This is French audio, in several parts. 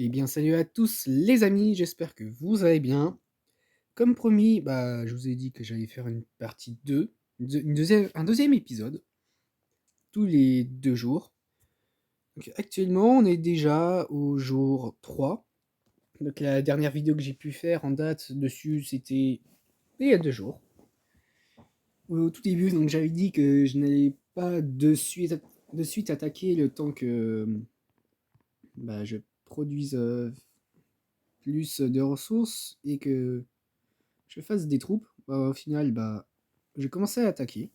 Eh bien, salut à tous les amis, j'espère que vous allez bien. Comme promis, je vous ai dit que j'allais faire une partie 2, un deuxième épisode, tous les 2 jours. Donc, actuellement, on est déjà au jour 3. Donc, la dernière vidéo que j'ai pu faire en date dessus, c'était il y a 2 jours. Au tout début, donc j'avais dit que je n'allais pas de suite attaquer le temps que je produise plus de ressources et que je fasse des troupes. Au final, j'ai commencé à attaquer.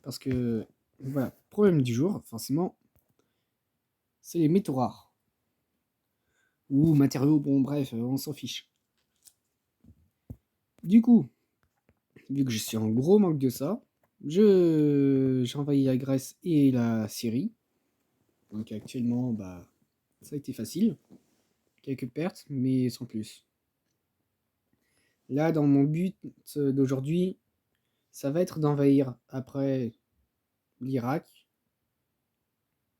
Parce que, voilà, problème du jour, forcément, c'est les métaux rares. Ou matériaux, bon bref, on s'en fiche. Du coup, vu que je suis en gros manque de ça, j'ai envahi la Grèce et la Syrie. Donc actuellement, ça a été facile. Quelques pertes, mais sans plus. Là, dans mon but d'aujourd'hui, ça va être d'envahir après l'Irak,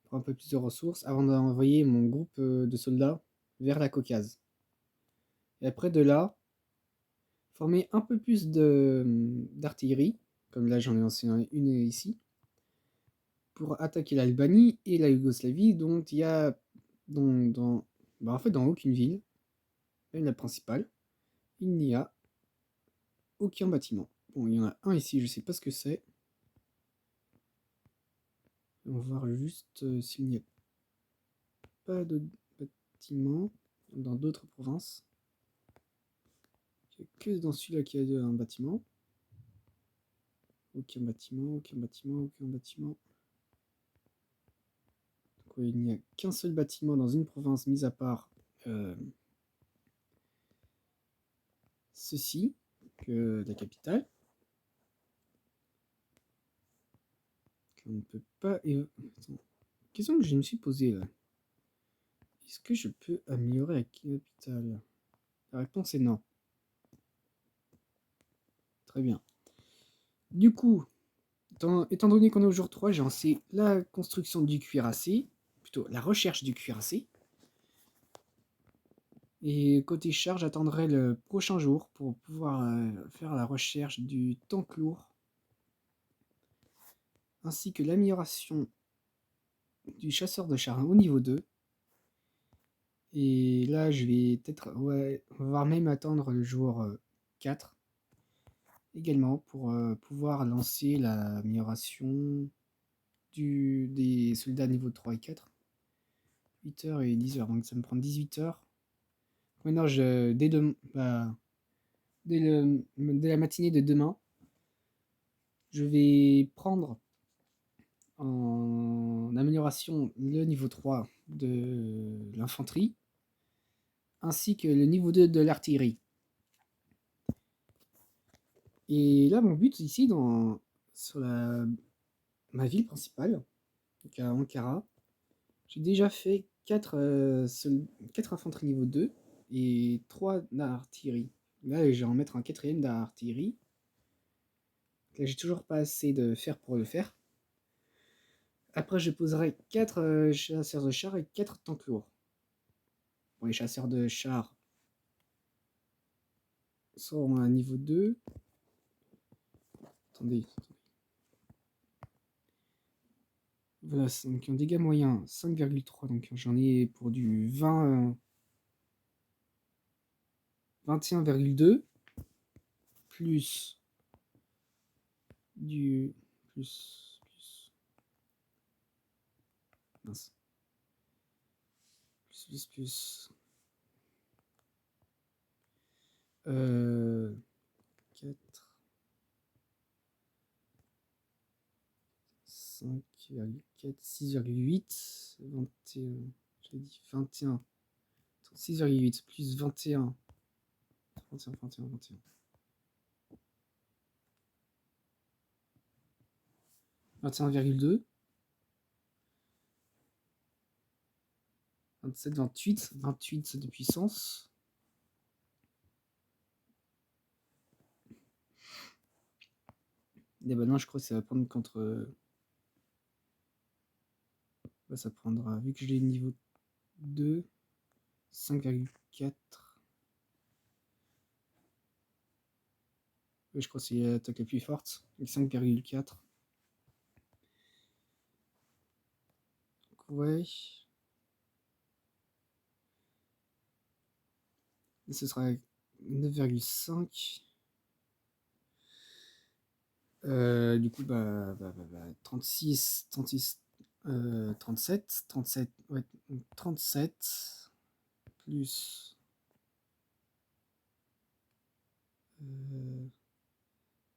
pour un peu plus de ressources, avant d'envoyer mon groupe de soldats vers la Caucase. Et après de là, former un peu plus d'artillerie, comme là j'en ai lancé une ici, pour attaquer l'Albanie et la Yougoslavie, dont il y a en fait dans aucune ville, même la principale, il n'y a aucun bâtiment. Bon, il y en a un ici, je sais pas ce que c'est. On va voir juste s'il n'y a pas de bâtiment dans d'autres provinces. Il n'y a que dans celui-là qu'il y a un bâtiment. Aucun bâtiment, aucun bâtiment, aucun bâtiment. Donc, il n'y a qu'un seul bâtiment dans une province, mis à part ceci, que la capitale. Qu'on ne peut pas. Attends. Question que je me suis posée là. Est-ce que je peux améliorer la capitale? La réponse est non. Très bien. Du coup, étant donné qu'on est au jour 3, j'ai lancé la construction du cuirassé, plutôt la recherche du cuirassé. Et côté charge, j'attendrai le prochain jour pour pouvoir faire la recherche du tank lourd, ainsi que l'amélioration du chasseur de char au niveau 2. Et là, je vais peut-être, ouais, voire même attendre le jour 4 également pour pouvoir lancer l'amélioration des soldats niveau 3 et 4. 8h et 10h, donc ça me prend 18 heures. Maintenant, dès la matinée de demain, je vais prendre en amélioration le niveau 3 de l'infanterie, ainsi que le niveau 2 de l'artillerie. Et là, mon but ici, sur ma ville principale, donc à Ankara, j'ai déjà fait 4 infanteries niveau 2 et 3 d'artillerie. Là, je vais en mettre un quatrième d'artillerie. Là, j'ai toujours pas assez de fer pour le faire. Après, je poserai 4 chasseurs de chars et 4 tanks lourds. Bon, les chasseurs de chars sont à niveau 2. Attendez. Voilà, donc un dégât moyen 5,3. Donc j'en ai pour du 21,2. Plus du. Mince. Plus. 4. 5,4. 6,8. 21. J'ai dit 21. 6,8 plus 21. 21, 21, 21. 21,2. 27, 28. 28 de puissance. Et non, je crois que ça va prendre contre. Ça prendra, vu que j'ai niveau 2, 5,4. Ouais, je crois que c'est l'attaque la plus forte. 5,4. Ouais. Et ce sera 9,5. Du coup, 36, 36, 37, 37, ouais, 37, plus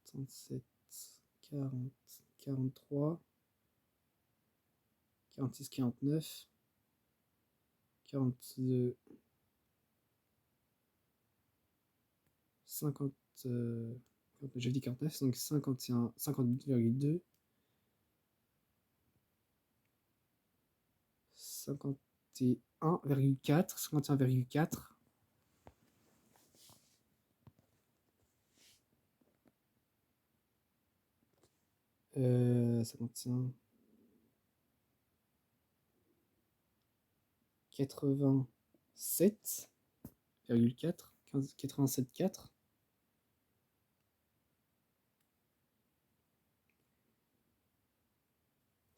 37, 40, 43, 46, 49, 42, 50, j'ai dit 49, donc 51, 58,2, 51,4, 51,4. Ça contient 87,4, 87,4.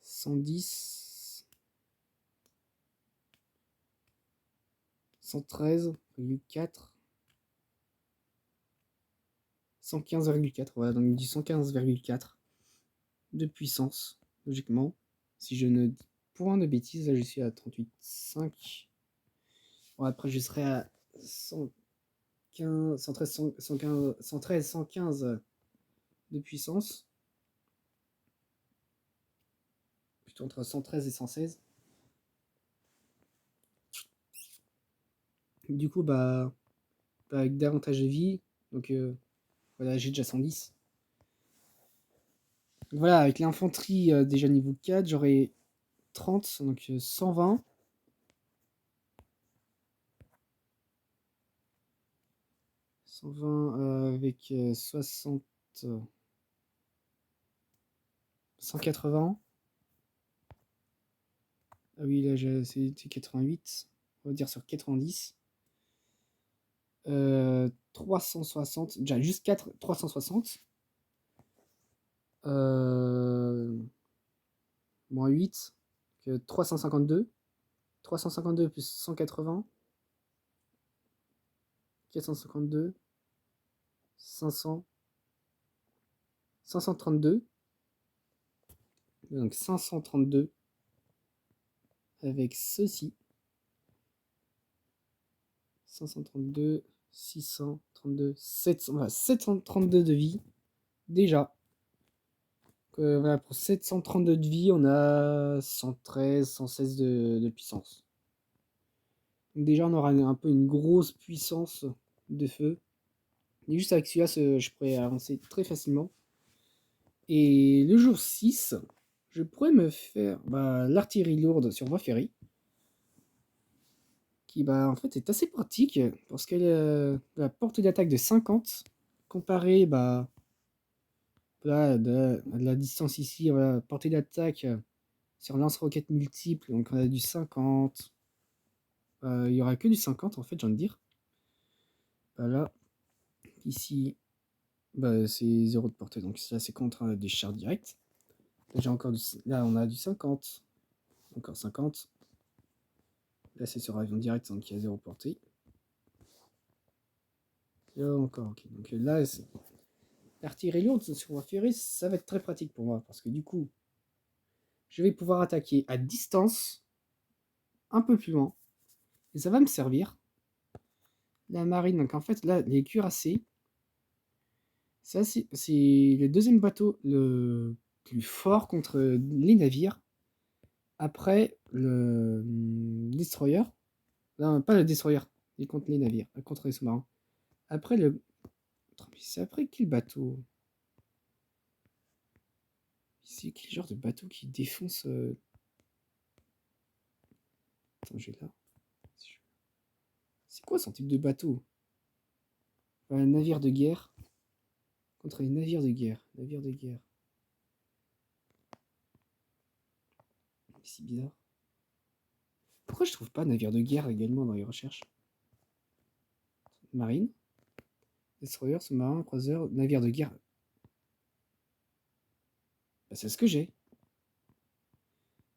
110, 113,4, 115,4. Voilà, donc du 115,4 de puissance, logiquement. Si je ne dis point de bêtises, là je suis à 38,5. Bon, après je serai à 115, 113, 115, 113, 115 de puissance. Plutôt entre 113 et 116. Du coup, avec davantage de vie, donc voilà, j'ai déjà 110. Donc, voilà, avec l'infanterie déjà niveau 4, j'aurai 30, donc 120. 120 avec 60, 180. Ah oui, là c'était 88. On va dire sur 90. 360. Déjà, juste 4, 360. Moins 8. 352. 352 plus 180. 452. 500. 532. Donc 532 avec ceci. 532, 632, 700, voilà, 732 de vie. Déjà. Voilà, pour 732 de vie, on a 113, 116 de puissance. Donc déjà, on aura un peu une grosse puissance de feu. Et juste avec celui-là, je pourrais avancer très facilement. Et le jour 6, je pourrais me faire l'artillerie lourde sur voie ferrée. Qui en fait est assez pratique parce qu'elle a la portée d'attaque de 50 comparé là, de la distance ici, voilà, portée d'attaque sur lance-roquettes multiples, donc on a du 50. Il y aura que du 50 en fait, j'ai envie de dire. Là, ici, c'est 0 de portée, donc ça c'est contre des chars directs. Là, on a du 50, encore 50. Là, c'est sur avion direct, donc il y a 0 portée. Là, encore, ok. Donc là, l'artillerie lourde sur voie ferrée, ça va être très pratique pour moi, parce que du coup, je vais pouvoir attaquer à distance, un peu plus loin, et ça va me servir. La marine, donc en fait, là, les cuirassés, c'est le deuxième bateau le plus fort contre les navires, après le destroyer. Non, pas le destroyer, et contre les navires, contre les sous-marins. Après le... C'est après quel bateau? C'est quel genre de bateau qui défonce... Attends, j'ai là. C'est quoi son type de bateau? Un navire de guerre. Contre les navires de guerre. Navire de guerre. C'est bizarre. Pourquoi je trouve pas navire de guerre également dans les recherches? Marine, destroyer, sous-marin, croiseur, navire de guerre. Bah, c'est ce que j'ai.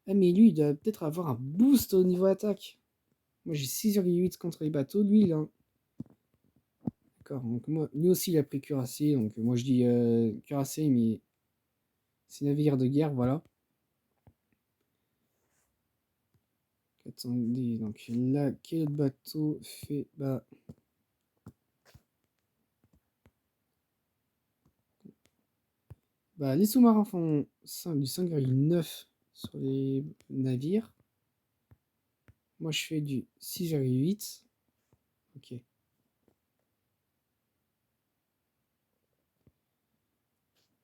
Ah, mais lui, il doit peut-être avoir un boost au niveau attaque. Moi, j'ai 6,8 contre les bateaux. Lui, il a D'accord, donc moi, lui aussi, il a pris cuirassé. Donc moi, je dis cuirassé, mais c'est navire de guerre, voilà. 410, donc là, quel bateau fait... Bah, les sous-marins font du 5,9 sur les navires. Moi, je fais du 6,8. Ok.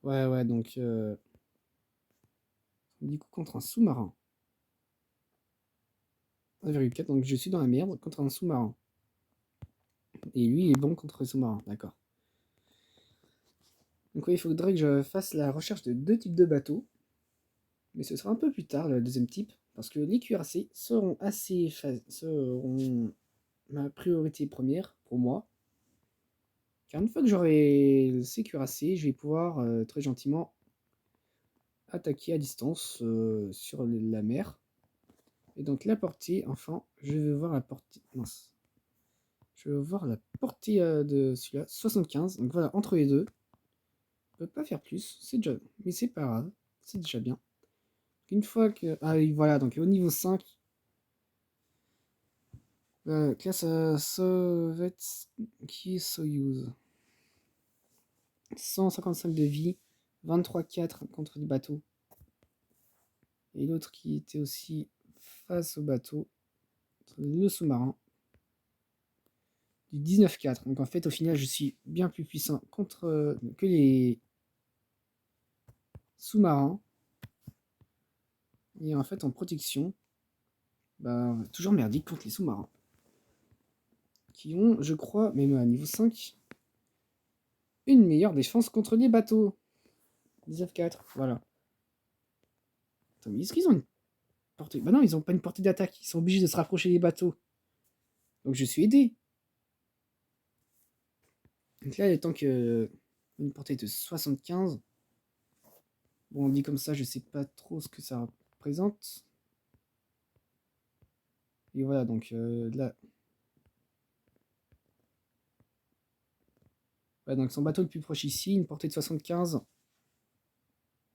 Ouais, donc... du coup, contre un sous-marin. 1,4, donc je suis dans la merde contre un sous-marin. Et lui, il est bon contre les sous-marins, d'accord. Donc oui, il faudrait que je fasse la recherche de 2 types de bateaux. Mais ce sera un peu plus tard, le deuxième type. Parce que les cuirassés seront ma priorité première pour moi. Car une fois que j'aurai ces cuirassés, je vais pouvoir très gentiment attaquer à distance sur la mer. Et donc la portée, enfin, je vais voir la portée... Mince. Je vais voir la portée de celui-là, 75. Donc voilà, entre les deux. Je peux pas faire plus, c'est déjà... Mais c'est pas grave, c'est déjà bien. Une fois que... Ah oui, voilà, donc au niveau 5, classe Sovietsky Soyuz. 155 de vie, 23-4 contre du bateau. Et l'autre qui était aussi face au bateau, le sous-marin, du 19-4. Donc en fait, au final, je suis bien plus puissant contre que les sous-marins. Et en fait, en protection, bah, toujours merdique contre les sous-marins. Qui ont, je crois, même à niveau 5, une meilleure défense contre les bateaux. 19-4, voilà. Attends, mais est-ce qu'ils ont une portée? Bah non, ils ont pas une portée d'attaque. Ils sont obligés de se rapprocher des bateaux. Donc je suis aidé. Donc là, il est temps que une portée de 75. Bon, on dit comme ça, je sais pas trop ce que ça représente. Et voilà, donc là. Ouais, donc son bateau le plus proche ici, une portée de 75.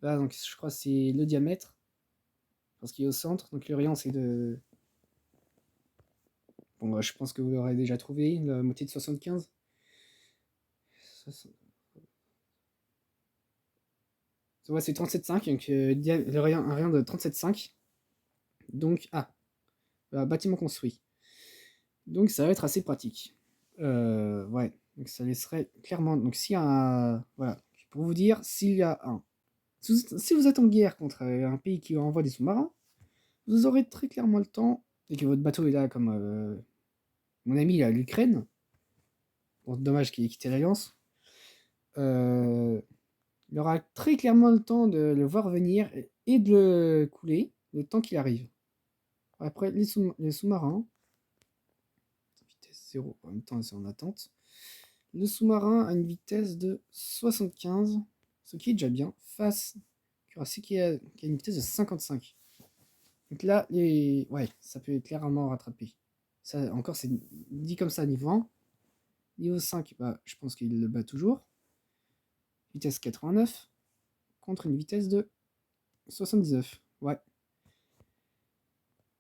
Là, donc je crois que c'est le diamètre. Parce qu'il est au centre. Donc le rayon, c'est de. Bon, bah, je pense que vous l'aurez déjà trouvé, la moitié de 75. Ouais, c'est 37,5. Donc le rayon, un rayon de 37,5. Donc, bâtiment construit. Donc ça va être assez pratique. Ouais, donc ça laisserait clairement. Donc s'il y a un. Voilà, pour vous dire, s'il y a un. Si vous êtes en guerre contre un pays qui envoie des sous-marins, vous aurez très clairement le temps, et que votre bateau est là comme mon ami là, l'Ukraine. Bon, dommage qu'il ait quitté l'Alliance. Il aura très clairement le temps de le voir venir et de le couler le temps qu'il arrive. Après, les sous-marins, vitesse 0, en même temps c'est en attente. Le sous-marin a une vitesse de 75, ce qui est déjà bien, face cuirassé qui a une vitesse de 55. Donc là, ouais, ça peut clairement rattraper. Ça, encore, c'est dit comme ça, niveau 1. Niveau 5, bah, je pense qu'il le bat toujours. Vitesse 89 contre une vitesse de 79. Ouais.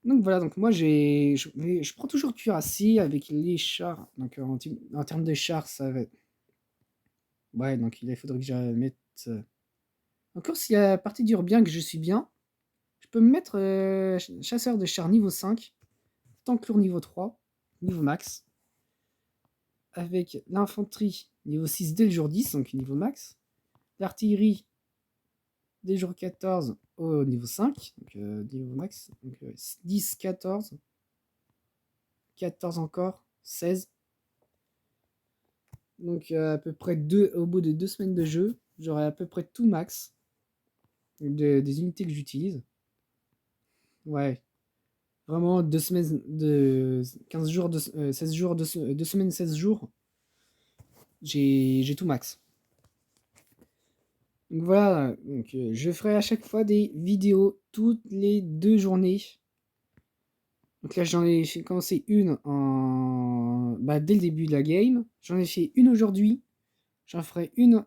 Donc voilà, donc moi je prends toujours cuirassé avec les chars. Donc en termes de chars, ça va être. Ouais, donc il faudrait que je mette. Encore si la partie dure bien, que je suis bien, je peux me mettre chasseur de chars niveau 5, tank lourd niveau 3, niveau max, avec l'infanterie niveau 6 dès le jour 10, donc niveau max, l'artillerie dès le jour 14 au niveau 5, donc niveau max, donc 10, 14, 14 encore, 16. Donc à peu près au bout de 2 semaines de jeu, j'aurai à peu près tout max des unités que j'utilise. Ouais. Vraiment 2 semaines de 15 jours, 16 jours, 2 semaines, 16 jours. J'ai tout max. Donc voilà, donc, je ferai à chaque fois des vidéos toutes les 2 journées. Donc là, j'en ai commencé une dès le début de la game. J'en ai fait une aujourd'hui. J'en ferai une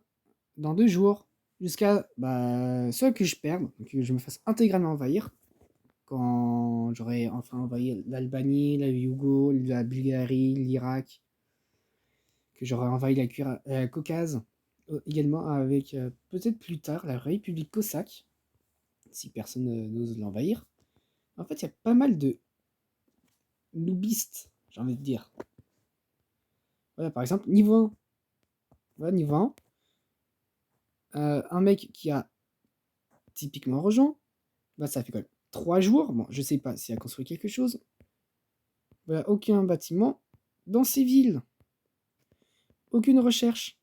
dans 2 jours. Jusqu'à soit que je perde, que je me fasse intégralement envahir. Quand j'aurai enfin envahi l'Albanie, la Yougo, la Bulgarie, l'Irak. Que j'aurai envahi la Caucase. Également avec peut-être plus tard la République cosaque. Si personne n'ose l'envahir. En fait, il y a pas mal de noobistes, j'ai envie de dire. Voilà, par exemple, niveau 1. Voilà, niveau 1. Un mec qui a typiquement rejoint, ça fait quand même 3 jours. Bon, je sais pas s'il a construit quelque chose. Voilà, aucun bâtiment dans ces villes. Aucune recherche.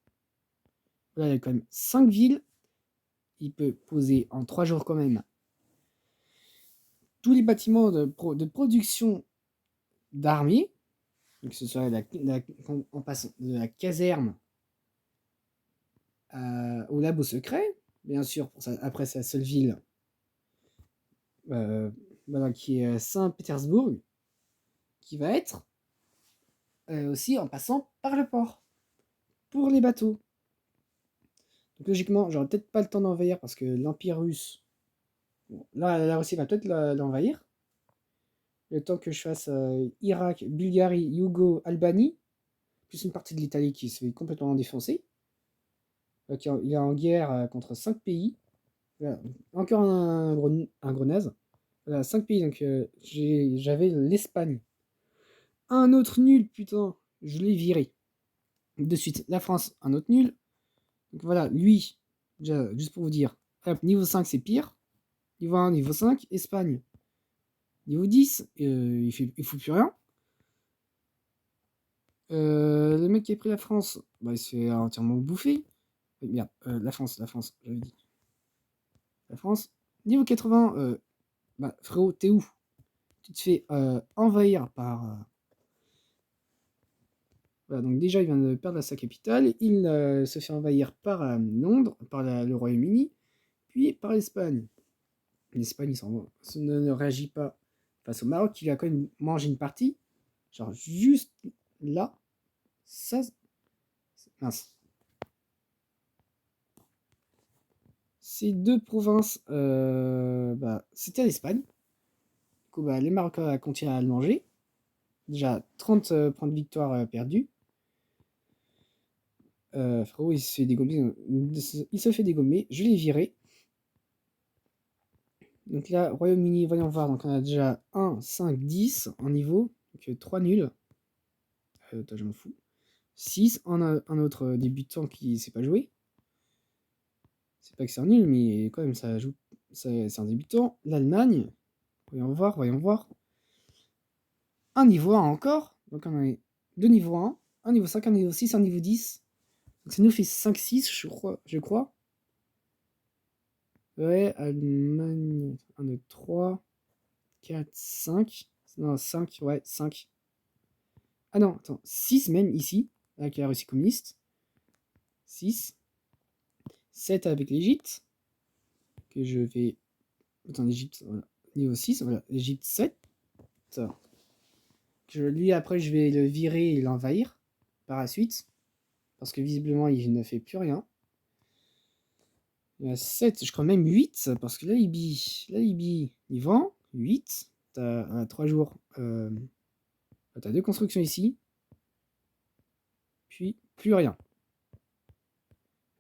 Voilà, il y a quand même 5 villes. Il peut poser en 3 jours quand même tous les bâtiments de production d'armée. Donc, que ce soit en passant de la caserne au labo secret, bien sûr, après sa seule ville, qui est Saint-Pétersbourg, qui va être aussi en passant par le port, pour les bateaux. Donc logiquement, j'aurai peut-être pas le temps d'envahir parce que l'Empire russe, bon, là, la Russie va peut-être l'envahir. Le temps que je fasse Irak, Bulgarie, Yougo, Albanie, plus une partie de l'Italie qui se fait complètement défoncer. Il est en guerre contre 5 pays. Voilà. Encore un gros naze. Voilà, 5 pays, donc j'avais l'Espagne. Un autre nul, putain, je l'ai viré. De suite, la France, un autre nul. Donc voilà, lui, déjà, juste pour vous dire, hop, niveau 5, c'est pire. Niveau 1, niveau 5, Espagne. Niveau 10, il fout plus rien. Le mec qui a pris la France, il se fait entièrement bouffer. Merde, la France, j'avais dit. La France. Niveau 80, frérot, t'es où? Tu te fais envahir par... Voilà, donc déjà, il vient de perdre sa capitale. Il se fait envahir par Londres, par le Royaume-Uni, puis par l'Espagne. L'Espagne, ne réagit pas face au Maroc, qui a quand même mangé une partie. Genre, juste là, ça... Mince. Ces deux provinces, c'était l'Espagne. Du coup, les Marocains continuent à le manger. Déjà, 30 points de victoire perdus. Frérot, il se fait dégommer. Je l'ai viré. Donc là, Royaume-Uni, voyons voir. Donc on a déjà 1, 5, 10 en niveau. Donc 3 nuls. Toi, je m'en fous. 6, un autre débutant qui ne sait pas jouer. C'est pas que c'est un nul, mais quand même, ça joue. C'est un débutant. L'Allemagne. Voyons voir, voyons voir. Un niveau 1 encore. Donc on a 2 niveaux 1. Un niveau 5, un niveau 6, un niveau 10. Donc ça nous fait 5-6, je crois. Ouais, Allemagne. 1, 2, 3, 4, 5. Non, 5, ouais, 5. Ah non, attends, 6 même ici, avec la Russie communiste. 6. 7 avec l'Égypte. Que je vais. Attends, l'Égypte, voilà. Niveau 6, voilà. L'Égypte 7. Lui, après, je vais le virer et l'envahir par la suite. Parce que visiblement, il ne fait plus rien. Il y a 7, je crois même 8, parce que là, il vend 8. T'as 3 jours. T'as 2 constructions ici. Puis, plus rien.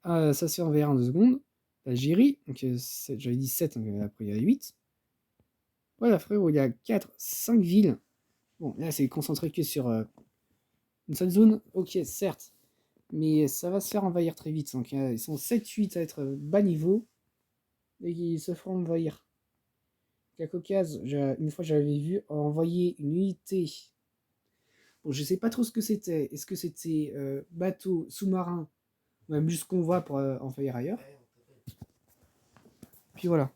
Ça se fait envahir en 2 secondes. L'Algérie, donc j'avais dit 7, donc après il y a 8. Voilà, frérot, il y a 4, 5 villes. Bon, là, c'est concentré que sur une seule zone. Ok, certes. Mais ça va se faire envahir très vite. Donc, ils sont 7-8 à être bas niveau. Et ils se feront envahir. La Caucase, une fois j'avais vu envoyer une unité. Bon, je sais pas trop ce que c'était. Est-ce que c'était bateau, sous-marin, même juste convoi pour envahir ailleurs. Puis voilà.